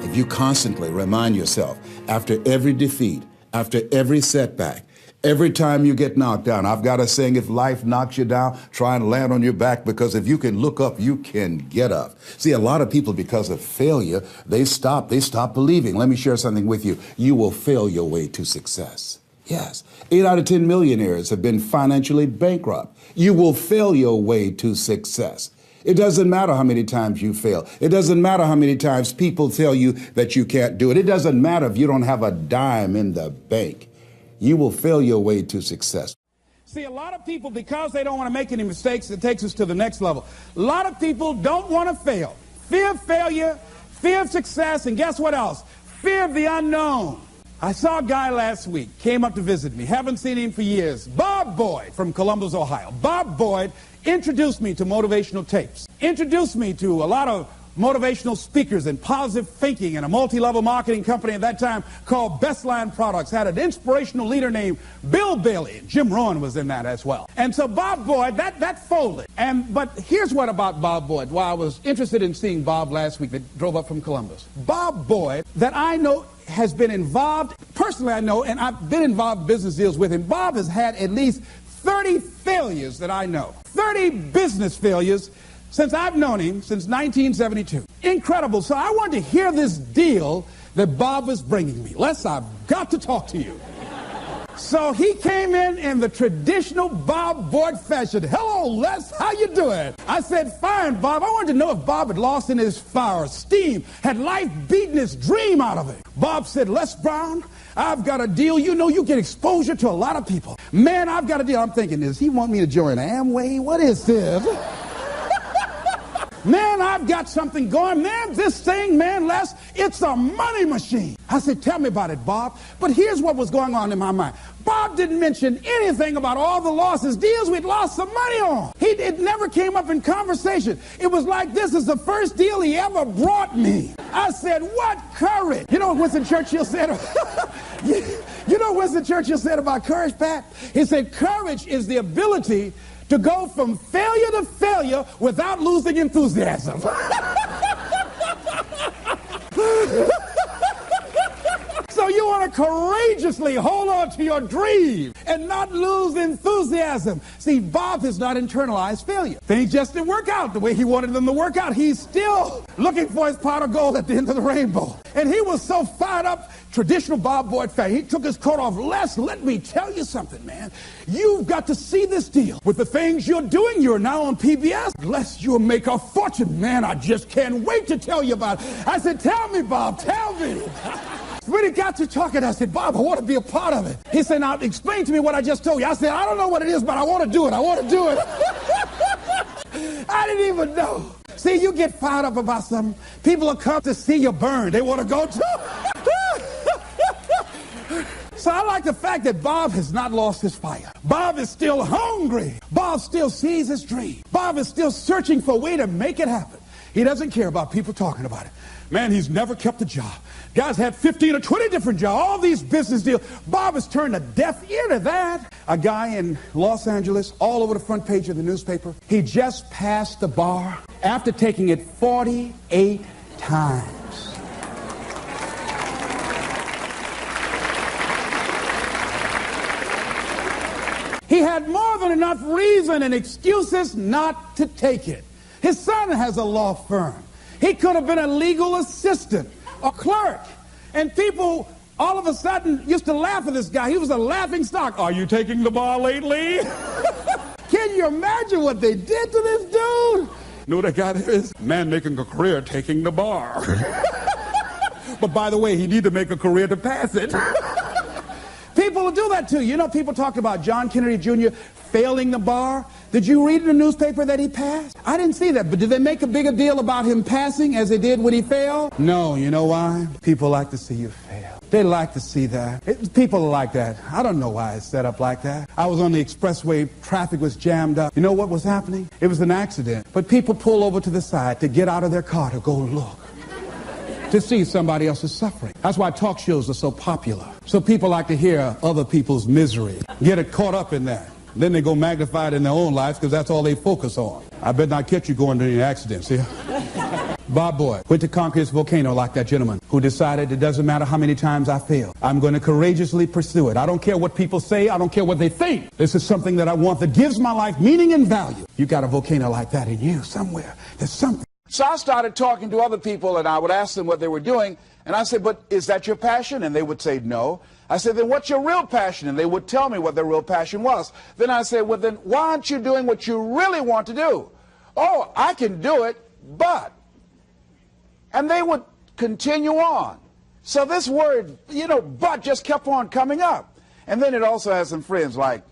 if you constantly remind yourself after every defeat, after every setback, every time you get knocked down, I've got a saying, if life knocks you down, try and land on your back, because if you can look up, you can get up. See, a lot of people, because of failure, they stop believing. Let me share something with you. You will fail your way to success. Yes, 8 out of 10 millionaires have been financially bankrupt. You will fail your way to success. It doesn't matter how many times you fail. It doesn't matter how many times people tell you that you can't do it. It doesn't matter if you don't have a dime in the bank. You will fail your way to success. See, a lot of people, because they don't want to make any mistakes, it takes us to the next level. A lot of people don't want to fail. Fear of failure, fear of success, and guess what else? Fear of the unknown. I saw a guy last week, came up to visit me, haven't seen him for years. Bob Boyd from Columbus, Ohio. Bob Boyd introduced me to motivational tapes, introduced me to a lot of motivational speakers and positive thinking, and a multi-level marketing company at that time called Bestline Products had an inspirational leader named Bill Bailey. Jim Rohn was in that as well. And so Bob Boyd, that folded. But here's what about Bob Boyd, why I was interested in seeing Bob last week that drove up from Columbus. Bob Boyd, that I know has been involved, personally I know, and I've been involved in business deals with him. Bob has had at least 30 failures that I know. 30 business failures since I've known him, since 1972. Incredible. So I wanted to hear this deal that Bob was bringing me. Les, I've got to talk to you. So he came in the traditional Bob Boyd fashion. Hello, Les, how you doing? I said, fine, Bob. I wanted to know if Bob had lost in his fire, steam, had life beaten his dream out of him. Bob said, Les Brown, I've got a deal. You know, you get exposure to a lot of people. Man, I've got a deal. I'm thinking, does he want me to join Amway? What is this? Man, I've got something going. Man, this thing, man, Les, it's a money machine. I said, tell me about it, Bob. But here's what was going on in my mind. Bob didn't mention anything about all the losses, deals we'd lost some money on. It never came up in conversation. It was like, this is the first deal he ever brought me. I said, what courage? You know what Winston Churchill said? You know what Winston Churchill said about courage, Pat? He said, courage is the ability to go from failure to failure without losing enthusiasm. So you want to courageously hold on to your dream and not lose enthusiasm. See, Bob has not internalized failure. Things just didn't work out the way he wanted them to work out. He's still looking for his pot of gold at the end of the rainbow. And he was so fired up, traditional Bob Boyd fan. He took his coat off. Les, let me tell you something, man. You've got to see this deal. With the things you're doing, you're now on PBS. Les, you'll make a fortune. Man, I just can't wait to tell you about it. I said, tell me, Bob, tell me. When he got to talking, I said, Bob, I want to be a part of it. He said, now explain to me what I just told you. I said, I don't know what it is, but I want to do it. I want to do it. I didn't even know. See, you get fired up about something. People will come to see you burn. They want to go too. So I like the fact that Bob has not lost his fire. Bob is still hungry. Bob still sees his dream. Bob is still searching for a way to make it happen. He doesn't care about people talking about it. Man, he's never kept a job. Guys had 15 or 20 different jobs, all these business deals. Bob has turned a deaf ear to that. A guy in Los Angeles, all over the front page of the newspaper, he just passed the bar after taking it 48 times. He had more than enough reason and excuses not to take it. His son has a law firm. He could have been a legal assistant, a clerk. And people all of a sudden used to laugh at this guy. He was a laughing stock. Are you taking the bar lately? Can you imagine what they did to this dude? Know what that guy there is? Man making a career taking the bar. But by the way, he need to make a career to pass it. People will do that too. You know, people talk about John Kennedy Jr. failing the bar. Did you read in the newspaper that he passed? I didn't see that, but did they make a bigger deal about him passing as they did when he failed? No, you know why? People like to see you fail. They like to see that. People are like that. I don't know why it's set up like that. I was on the expressway, traffic was jammed up. You know what was happening? It was an accident. But people pull over to the side to get out of their car to go look, to see somebody else's suffering. That's why talk shows are so popular. So people like to hear other people's misery, get it caught up in that. Then they go magnify it in their own lives because that's all they focus on. I better not catch you going to any accidents, see? Bob Boyd went to conquer his volcano like that gentleman who decided it doesn't matter how many times I fail. I'm going to courageously pursue it. I don't care what people say. I don't care what they think. This is something that I want that gives my life meaning and value. You got a volcano like that in you somewhere. There's something. So I started talking to other people, and I would ask them what they were doing. And I said, but is that your passion? And they would say, no. I said, then what's your real passion? And they would tell me what their real passion was. Then I said, well, then why aren't you doing what you really want to do? Oh, I can do it, but. And they would continue on. So this word, but just kept on coming up. And then it also has some friends like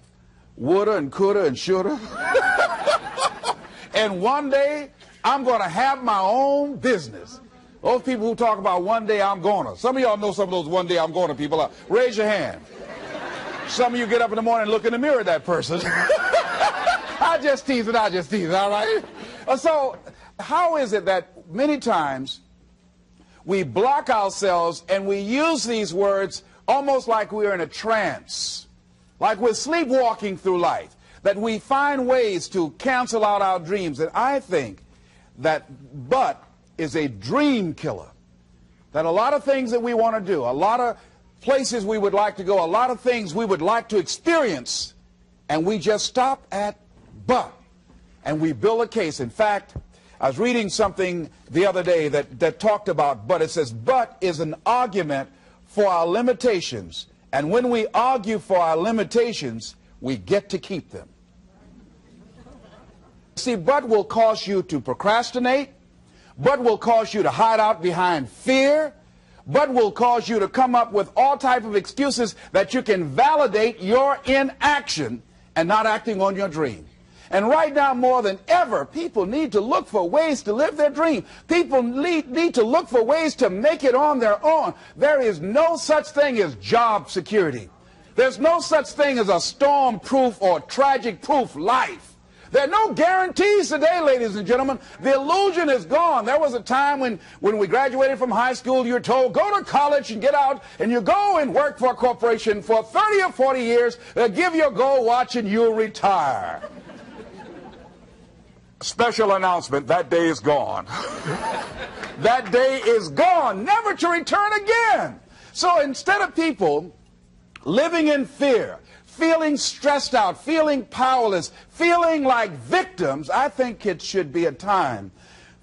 woulda and coulda and shoulda. And one day, I'm going to have my own business. Those people who talk about one day I'm gonna. Some of y'all know some of those one day I'm gonna people. Raise your hand. Some of you get up in the morning and look in the mirror at that person. I just tease it, all right? So how is it that many times we block ourselves and we use these words almost like we're in a trance, like we're sleepwalking through life, that we find ways to cancel out our dreams? And I think that but is a dream killer. That a lot of things that we want to do, a lot of places we would like to go, a lot of things we would like to experience, and we just stop at but, and we build a case. In fact, I was reading something the other day that talked about but. It says but is an argument for our limitations, and when we argue for our limitations, we get to keep them. See, but will cause you to procrastinate, but will cause you to hide out behind fear, but will cause you to come up with all type of excuses that you can validate your inaction and not acting on your dream. And right now, more than ever, people need to look for ways to live their dream. People need to look for ways to make it on their own. There is no such thing as job security. There's no such thing as a storm-proof or tragic-proof life. There are no guarantees today, ladies and gentlemen. The illusion is gone. There was a time when we graduated from high school, you were told, go to college and get out, and you go and work for a corporation for 30 or 40 years. They'll give you a gold watch and you'll retire. Special announcement, that day is gone. That day is gone, never to return again. So instead of people living in fear, feeling stressed out, feeling powerless, feeling like victims, I think it should be a time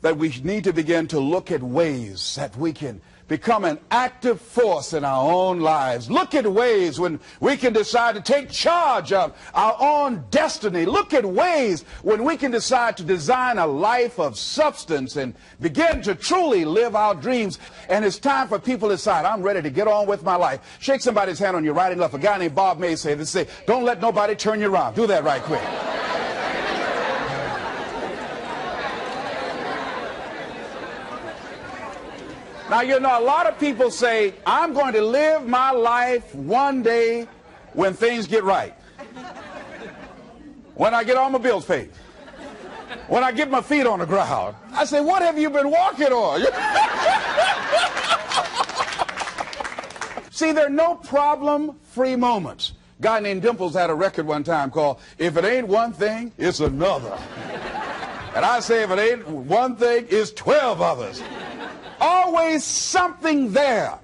that we need to begin to look at ways that we can become an active force in our own lives. Look at ways when we can decide to take charge of our own destiny. Look at ways when we can decide to design a life of substance and begin to truly live our dreams. And it's time for people to decide, I'm ready to get on with my life. Shake somebody's hand on your right and left. A guy named Bob May said, don't let nobody turn you around. Do that right quick. Now, a lot of people say, I'm going to live my life one day when things get right. When I get all my bills paid. When I get my feet on the ground. I say, what have you been walking on? See, there are no problem-free moments. A guy named Dimples had a record one time called, If It Ain't One Thing, It's Another. And I say, if it ain't one thing, it's 12 others. Always something there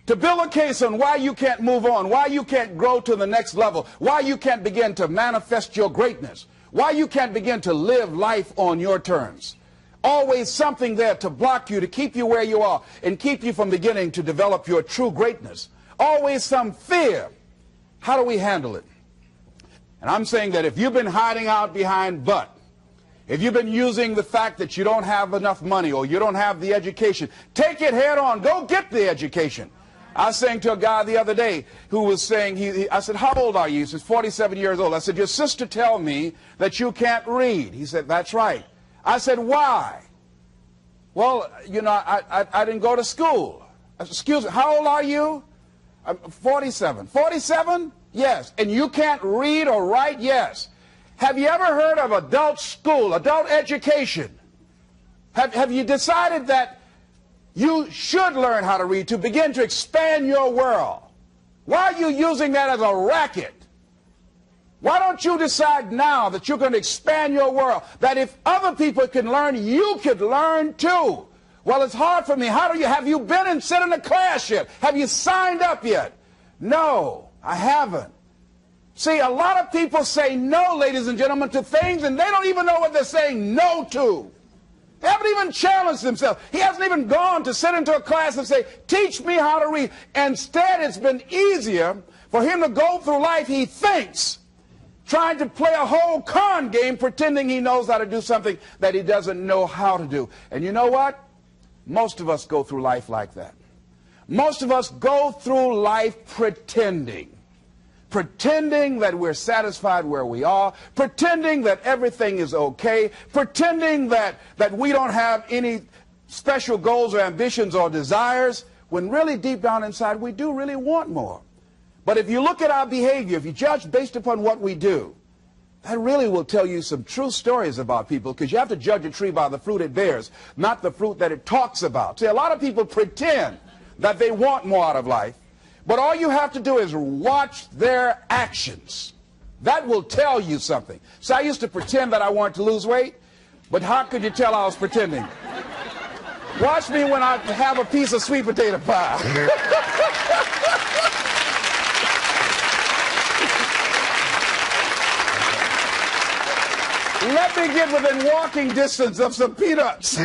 to build a case on why you can't move on, why you can't grow to the next level, why you can't begin to manifest your greatness, why you can't begin to live life on your terms. Always something there to block you, to keep you where you are, and keep you from beginning to develop your true greatness. Always some fear. How do we handle it? And I'm saying that if you've been hiding out behind but, if you've been using the fact that you don't have enough money or you don't have the education, take it head on. Go get the education. I was saying to a guy the other day who was saying, I said, how old are you? He says, 47 years old. I said, your sister tell me that you can't read. He said, that's right. I said, why? Well, I didn't go to school. I said, excuse me, how old are you? I'm 47. 47? Yes. And you can't read or write? Yes. Have you ever heard of adult school, adult education? Have you decided that you should learn how to read to begin to expand your world? Why are you using that as a racket? Why don't you decide now that you're going to expand your world, that if other people can learn, you could learn too? Well, it's hard for me. Have you been and sit in a class yet? Have you signed up yet? No, I haven't. See, a lot of people say no, ladies and gentlemen, to things, and they don't even know what they're saying no to. They haven't even challenged themselves. He hasn't even gone to sit into a class and say, teach me how to read. Instead, it's been easier for him to go through life, he thinks, trying to play a whole con game, pretending he knows how to do something that he doesn't know how to do. And you know what? Most of us go through life like that. Most of us go through life pretending that we're satisfied where we are, pretending that everything is okay, pretending that we don't have any special goals or ambitions or desires, when really deep down inside we do really want more. But if you look at our behavior, if you judge based upon what we do, that really will tell you some true stories about people, because you have to judge a tree by the fruit it bears, not the fruit that it talks about. See, a lot of people pretend that they want more out of life, but all you have to do is watch their actions. That will tell you something. So I used to pretend that I wanted to lose weight, but how could you tell I was pretending? Watch me when I have a piece of sweet potato pie. Let me get within walking distance of some peanuts,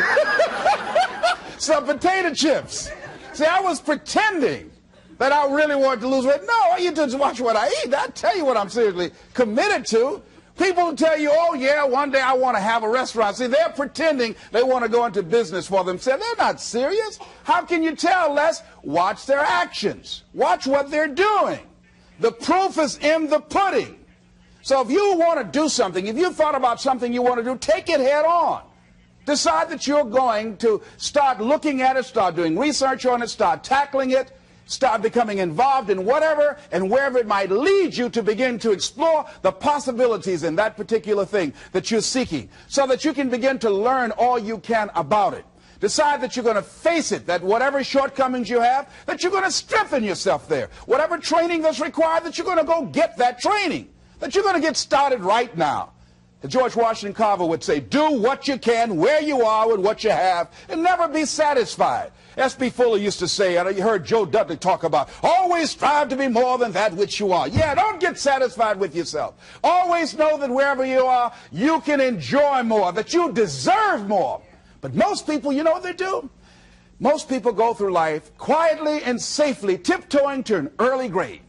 some potato chips. See, I was pretending that I really wanted to lose weight. No, all you do is watch what I eat. I tell you what I'm seriously committed to. People will tell you, oh yeah, one day I want to have a restaurant. See, they're pretending they want to go into business for themselves. They're not serious. How can you tell, Les? Watch their actions. Watch what they're doing. The proof is in the pudding. So if you want to do something, if you've thought about something you want to do, take it head on. Decide that you're going to start looking at it, start doing research on it, start tackling it, start becoming involved in whatever and wherever it might lead you, to begin to explore the possibilities in that particular thing that you're seeking, so that you can begin to learn all you can about it. Decide that you're going to face it, that whatever shortcomings you have, that you're going to strengthen yourself there. Whatever training that's required, that you're going to go get that training, that you're going to get started right now. George Washington Carver would say, do what you can where you are with what you have and never be satisfied. S.B. Fuller used to say, and you heard Joe Dudley talk about, always strive to be more than that which you are. Yeah, don't get satisfied with yourself. Always know that wherever you are, you can enjoy more, that you deserve more. But most people, you know what they do? Most people go through life quietly and safely, tiptoeing to an early grave.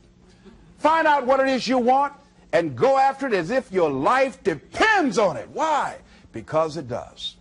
Find out what it is you want and go after it as if your life depends on it. Why? Because it does.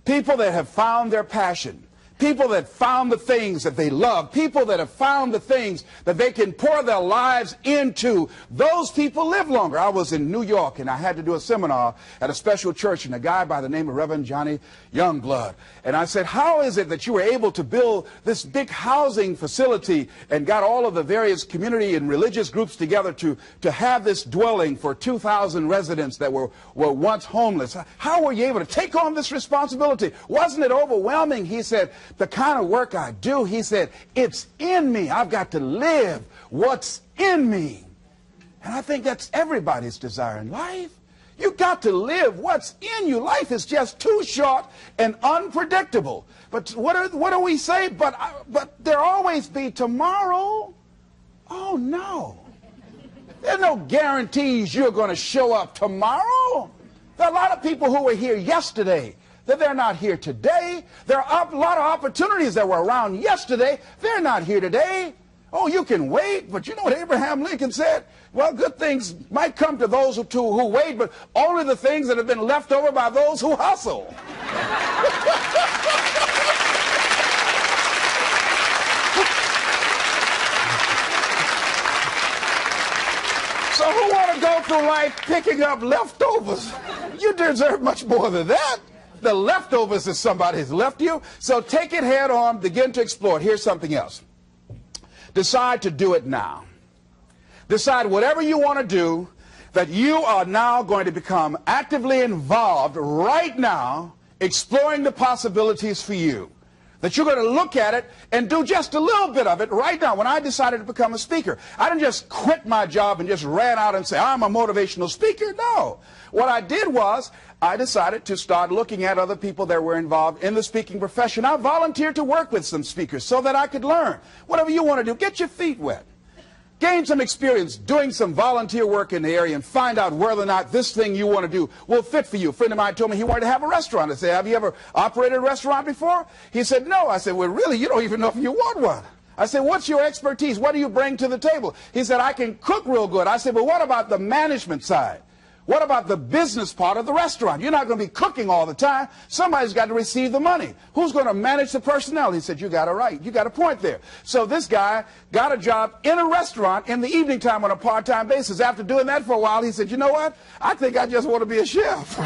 People that have found their passion, people that found the things that they love, people that have found the things that they can pour their lives into, those people live longer. I was in New York and I had to do a seminar at a special church, and a guy by the name of Reverend Johnny Youngblood. And I said, how is it that you were able to build this big housing facility and got all of the various community and religious groups together to have this dwelling for 2,000 residents that were once homeless? How were you able to take on this responsibility? Wasn't it overwhelming? He said, the kind of work I do, he said, it's in me. I've got to live what's in me. And I think that's everybody's desire in life. You've got to live what's in you. Life is just too short and unpredictable. But what do we say? But there'll always be tomorrow. Oh, no. There's no guarantees you're going to show up tomorrow. There are a lot of people who were here yesterday that they're not here today. There are a lot of opportunities that were around yesterday. They're not here today. Oh, you can wait, but you know what Abraham Lincoln said? Well, good things might come to those who wait, but only the things that have been left over by those who hustle. So who want to go through life picking up leftovers? You deserve much more than that. The leftovers is somebody has left you. So take it head on, begin to explore it. Here's something else. Decide to do it now. Decide whatever you want to do, that you are now going to become actively involved right now, exploring the possibilities for you. that you're going to look at it and do just a little bit of it right now. When I decided to become a speaker, I didn't just quit my job and just ran out and say, I'm a motivational speaker. No. What I did was I decided to start looking at other people that were involved in the speaking profession. I volunteered to work with some speakers so that I could learn. Whatever you want to do, get your feet wet. Gain some experience doing some volunteer work in the area and find out whether or not this thing you want to do will fit for you. A friend of mine told me he wanted to have a restaurant. I said, have you ever operated a restaurant before? He said, no. I said, well, really, you don't even know if you want one. I said, what's your expertise? What do you bring to the table? He said, I can cook real good. I said, well, what about the management side? What about the business part of the restaurant? You're not going to be cooking all the time. Somebody's got to receive the money. Who's going to manage the personnel? He said, you got it right. You got a point there. So this guy got a job in a restaurant in the evening time on a part-time basis. After doing that for a while, he said, you know what? I think I just want to be a chef.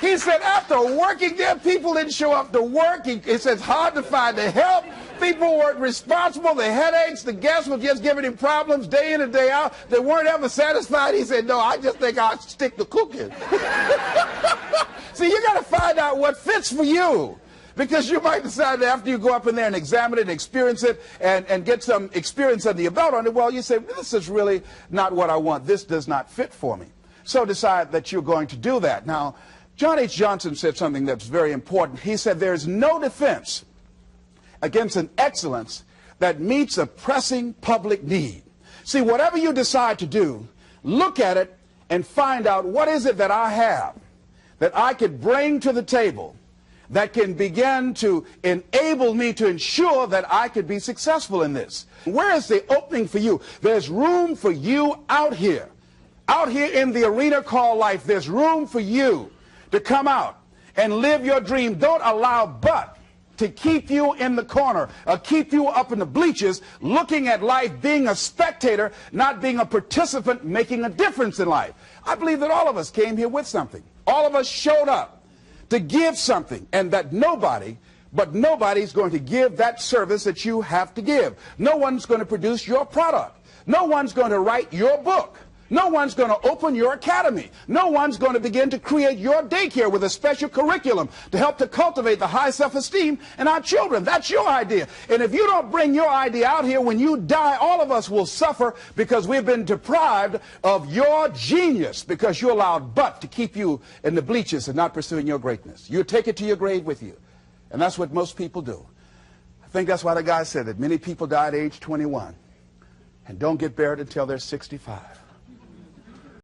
He said, after working there, people didn't show up to work. He said, it's hard to find the help. People weren't responsible. The headaches, the guests were just giving him problems day in and day out. They weren't ever satisfied. He said, no, I just think I'll stick to cooking. See, you got to find out what fits for you. Because you might decide that after you go up in there and examine it and experience it and get some experience under your belt on it, well, you say, this is really not what I want. This does not fit for me. So decide that you're going to do that. Now, John H. Johnson said something that's very important. He said, there's no defense against an excellence that meets a pressing public need. See, whatever you decide to do, look at it and find out what is it that I have that I could bring to the table that can begin to enable me to ensure that I could be successful in this. Where is the opening for you? There's room for you out here in the arena called life. There's room for you to come out and live your dream. Don't allow but to keep you in the corner, or keep you up in the bleachers, looking at life, being a spectator, not being a participant, making a difference in life. I believe that all of us came here with something. All of us showed up to give something, and that nobody's going to give that service that you have to give. No one's going to produce your product. No one's going to write your book. No one's going to open your academy. No one's going to begin to create your daycare with a special curriculum to help to cultivate the high self-esteem in our children. That's your idea. And if you don't bring your idea out here, when you die, all of us will suffer because we've been deprived of your genius because you allowed but to keep you in the bleachers and not pursuing your greatness. You take it to your grave with you. And that's what most people do. I think that's why the guy said that many people die at age 21 and don't get buried until they're 65.